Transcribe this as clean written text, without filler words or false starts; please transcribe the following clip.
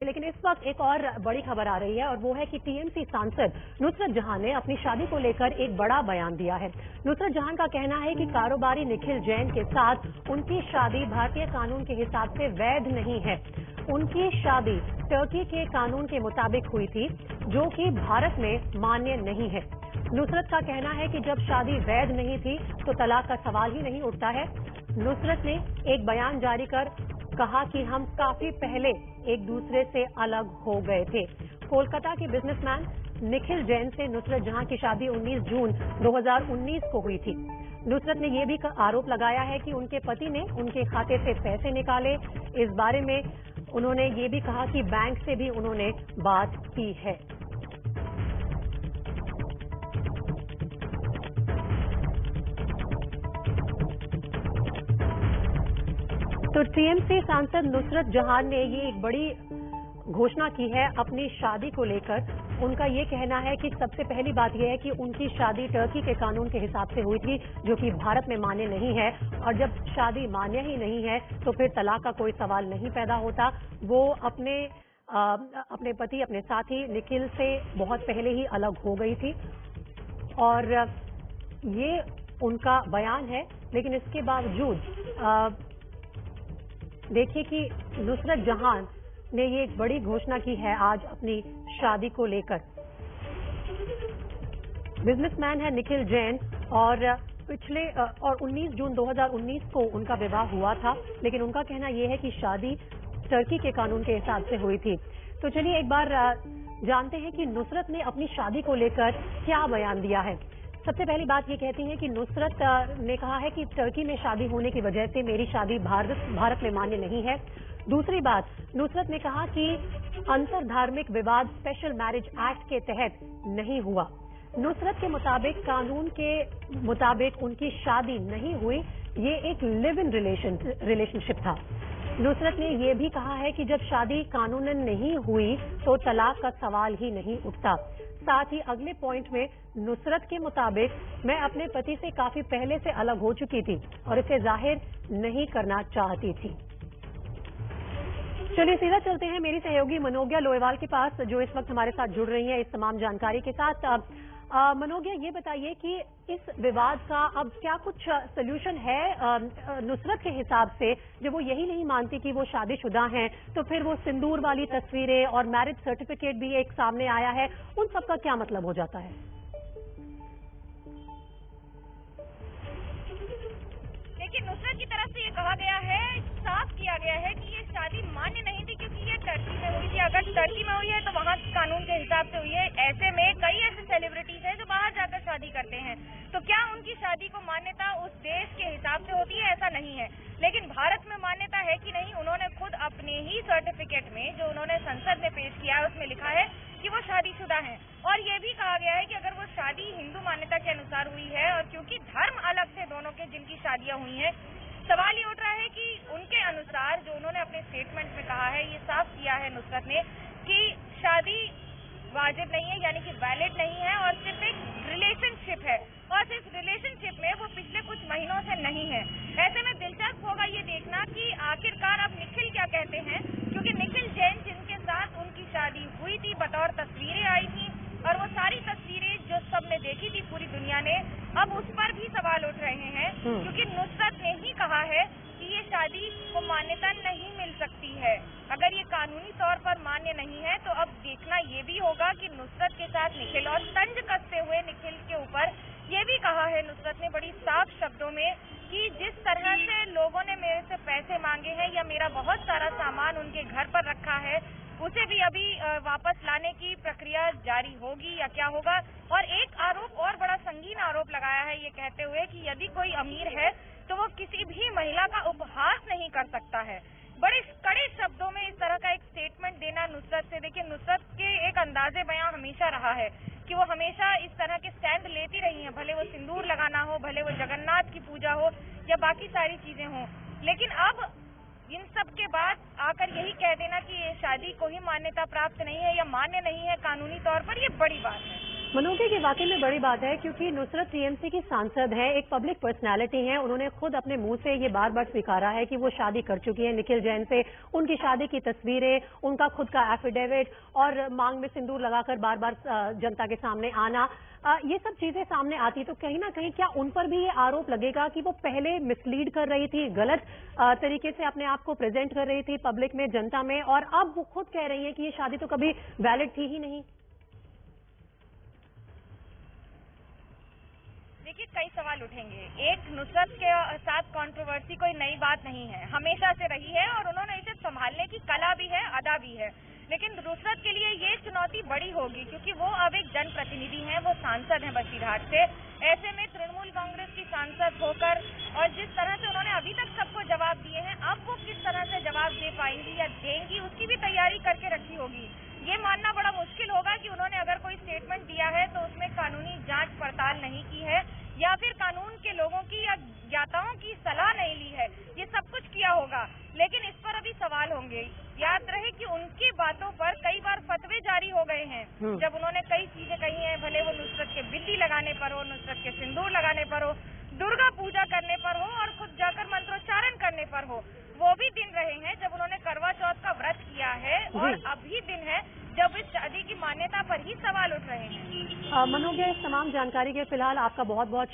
लेकिन इस वक्त एक और बड़ी खबर आ रही है और वो है कि टीएमसी सांसद नुसरत जहां ने अपनी शादी को लेकर एक बड़ा बयान दिया है। नुसरत जहां का कहना है कि कारोबारी निखिल जैन के साथ उनकी शादी भारतीय कानून के हिसाब से वैध नहीं है। उनकी शादी टर्की के कानून के मुताबिक हुई थी, जो कि भारत में मान्य नहीं है। नुसरत का कहना है कि जब शादी वैध नहीं थी तो तलाक का सवाल ही नहीं उठता है। नुसरत ने एक बयान जारी कर कहा कि हम काफी पहले एक दूसरे से अलग हो गए थे। कोलकाता के बिजनेसमैन निखिल जैन से नुसरत जहां की शादी 19 जून 2019 को हुई थी। नुसरत ने यह भी आरोप लगाया है कि उनके पति ने उनके खाते से पैसे निकाले। इस बारे में उन्होंने ये भी कहा कि बैंक से भी उन्होंने बात की है। तो टीएमसी सांसद नुसरत जहां ने ये एक बड़ी घोषणा की है अपनी शादी को लेकर। उनका ये कहना है कि सबसे पहली बात यह है कि उनकी शादी टर्की के कानून के हिसाब से हुई थी, जो कि भारत में मान्य नहीं है। और जब शादी मान्य ही नहीं है तो फिर तलाक का कोई सवाल नहीं पैदा होता। वो अपने पति, अपने साथी निखिल से बहुत पहले ही अलग हो गई थी और ये उनका बयान है। लेकिन इसके बावजूद देखिए कि नुसरत जहां ने ये एक बड़ी घोषणा की है आज अपनी शादी को लेकर। बिजनेसमैन है निखिल जैन और 19 जून 2019 को उनका विवाह हुआ था, लेकिन उनका कहना यह है कि शादी टर्की के कानून के हिसाब से हुई थी। तो चलिए एक बार जानते हैं कि नुसरत ने अपनी शादी को लेकर क्या बयान दिया है। सबसे पहली बात ये कहती है कि नुसरत ने कहा है कि टर्की में शादी होने की वजह से मेरी शादी भारत में मान्य नहीं है। दूसरी बात, नुसरत ने कहा कि अंतर धार्मिक विवाद स्पेशल मैरिज एक्ट के तहत नहीं हुआ। नुसरत के मुताबिक कानून के मुताबिक उनकी शादी नहीं हुई, ये एक लिव इन रिलेशनशिप था। नुसरत ने यह भी कहा है कि जब शादी कानूनन नहीं हुई तो तलाक का सवाल ही नहीं उठता। साथ ही अगले पॉइंट में नुसरत के मुताबिक मैं अपने पति से काफी पहले से अलग हो चुकी थी और इसे जाहिर नहीं करना चाहती थी। चलिए सीधा चलते हैं मेरी सहयोगी मनोज्ञा लोहेवाल के पास, जो इस वक्त हमारे साथ जुड़ रही हैं इस तमाम जानकारी के साथ। मनोज्ञा, ये बताइए कि इस विवाद का अब क्या कुछ सॉल्यूशन है नुसरत के हिसाब से? जब वो यही नहीं मानती कि वो शादीशुदा हैं, तो फिर वो सिंदूर वाली तस्वीरें और मैरिज सर्टिफिकेट भी एक सामने आया है, उन सब का क्या मतलब हो जाता है? देखिए, नुसरत की तरफ से ये कहा गया है, साफ किया गया है कि ये शादी मान्य नहीं थी क्योंकि ये टर्की में हुई थी। अगर टर्की में हुई है तो वहाँ कानून के हिसाब से हुई है। ऐसे में कई ऐसे सेलिब्रिटीज हैं जो बाहर जाकर शादी करते हैं, तो क्या उनकी शादी को मान्यता उस देश के हिसाब से होती है? ऐसा नहीं है। लेकिन भारत में मान्यता है कि नहीं, उन्होंने खुद अपने ही सर्टिफिकेट में जो उन्होंने संसद में पेश किया है उसमें लिखा है कि वो शादीशुदा हैं। और ये भी कहा गया है कि अगर वो शादी हिंदू मान्यता के अनुसार हुई है, और क्योंकि धर्म अलग थे दोनों के जिनकी शादियां हुई हैं, सवाल ये उठ रहा है कि उनके अनुसार जो उन्होंने अपने स्टेटमेंट में कहा है, ये साफ किया है नुसरत ने कि शादी वाजिब नहीं है, यानी कि वैलिड नहीं है और सिर्फ एक रिलेशनशिप है, और सिर्फ रिलेशनशिप में वो पिछले कुछ महीनों से नहीं है। ऐसे में दिलचस्प होगा ये देखना कि आखिरकार अब निखिल क्या कहते हैं, क्योंकि निखिल जैन जिनके साथ उनकी शादी हुई थी बतौर तस्वीरें आई थी, और वो सारी तस्वीरें जो सबने देखी थी पूरी दुनिया ने, अब उस पर भी सवाल उठ रहे हैं। क्योंकि नुसरत ने ही कहा है कि ये शादी को मान्यता नहीं मिल सकती है। अगर ये कानूनी तौर पर मान्य नहीं है तो अब देखना ये भी होगा कि नुसरत के साथ निखिल, और तंज कसते हुए निखिल के ऊपर ये भी कहा है नुसरत ने बड़ी साफ शब्दों में कि जिस तरह से लोगों ने मेरे से पैसे मांगे हैं या मेरा बहुत सारा सामान उनके घर पर रखा है, उसे भी अभी वापस लाने की प्रक्रिया जारी होगी या क्या होगा। और एक आरोप और बड़ा संगीन आरोप लगाया है ये कहते हुए कि यदि कोई अमीर है तो वो किसी भी महिला का उपहास नहीं कर सकता है। बड़े कड़े शब्दों में इस तरह का एक स्टेटमेंट देना नुसरत से, देखिए नुसरत के एक अंदाजे बयां हमेशा रहा है कि वो हमेशा इस तरह के स्टैंड लेती रही हैं, भले वो सिंदूर लगाना हो, भले वो जगन्नाथ की पूजा हो या बाकी सारी चीजें हों। लेकिन अब इन सब के बाद आकर यही कह देना कि ये शादी को ही मान्यता प्राप्त नहीं है या मान्य नहीं है कानूनी तौर पर, ये बड़ी बात है। मनोज की वाकई में बड़ी बात है क्योंकि नुसरत टीएमसी की सांसद है, एक पब्लिक पर्सनालिटी है। उन्होंने खुद अपने मुंह से ये बार बार स्वीकारा है कि वो शादी कर चुकी है निखिल जैन से। उनकी शादी की तस्वीरें, उनका खुद का एफिडेविट और मांग में सिंदूर लगाकर बार बार जनता के सामने आना, ये सब चीजें सामने आती तो कहीं ना कहीं क्या उन पर भी ये आरोप लगेगा कि वो पहले मिसलीड कर रही थी, गलत तरीके से अपने आप को प्रेजेंट कर रही थी पब्लिक में, जनता में, और अब वो खुद कह रही है कि ये शादी तो कभी वैलिड थी ही नहीं। देखिए, कई सवाल उठेंगे। एक, नुसरत के साथ कंट्रोवर्सी कोई नई बात नहीं है, हमेशा से रही है और उन्होंने इसे संभालने की कला भी है, अदा भी है। लेकिन नुसरत के लिए ये चुनौती बड़ी होगी क्योंकि वो अब एक जनप्रतिनिधि हैं, वो सांसद हैं बसीरहाट से। ऐसे में तृणमूल कांग्रेस की सांसद होकर और जिस तरह से उन्होंने अभी तक सबको जवाब दिए हैं, अब वो किस तरह से जवाब दे पाएंगी या देंगी, उसकी भी तैयारी करके रखी होगी। ये मानना बड़ा मुश्किल होगा कि उन्होंने अगर कोई स्टेटमेंट दिया है तो उसमें कानूनी जांच पड़ताल नहीं की है या फिर कानून के लोगों की या ज्ञाताओं की सलाह नहीं ली है। ये सब कुछ किया होगा, लेकिन इस पर अभी सवाल होंगे। याद रहे कि उनकी बातों पर कई बार फतवे जारी हो गए हैं जब उन्होंने कई चीजें कही हैं, भले वो नुसरत के बिंदी लगाने पर हो, नुसरत के सिंदूर लगाने पर हो, दुर्गा पूजा करने पर हो और खुद जाकर मंत्रोच्चारण करने पर हो। वो भी दिन रहे हैं जब उन्होंने करवा चौथ का व्रत किया है और अभी दिन है जब इस शादी की मान्यता पर ही सवाल उठ रहे हैं। मनोज, इस तमाम जानकारी के फिलहाल आपका बहुत बहुत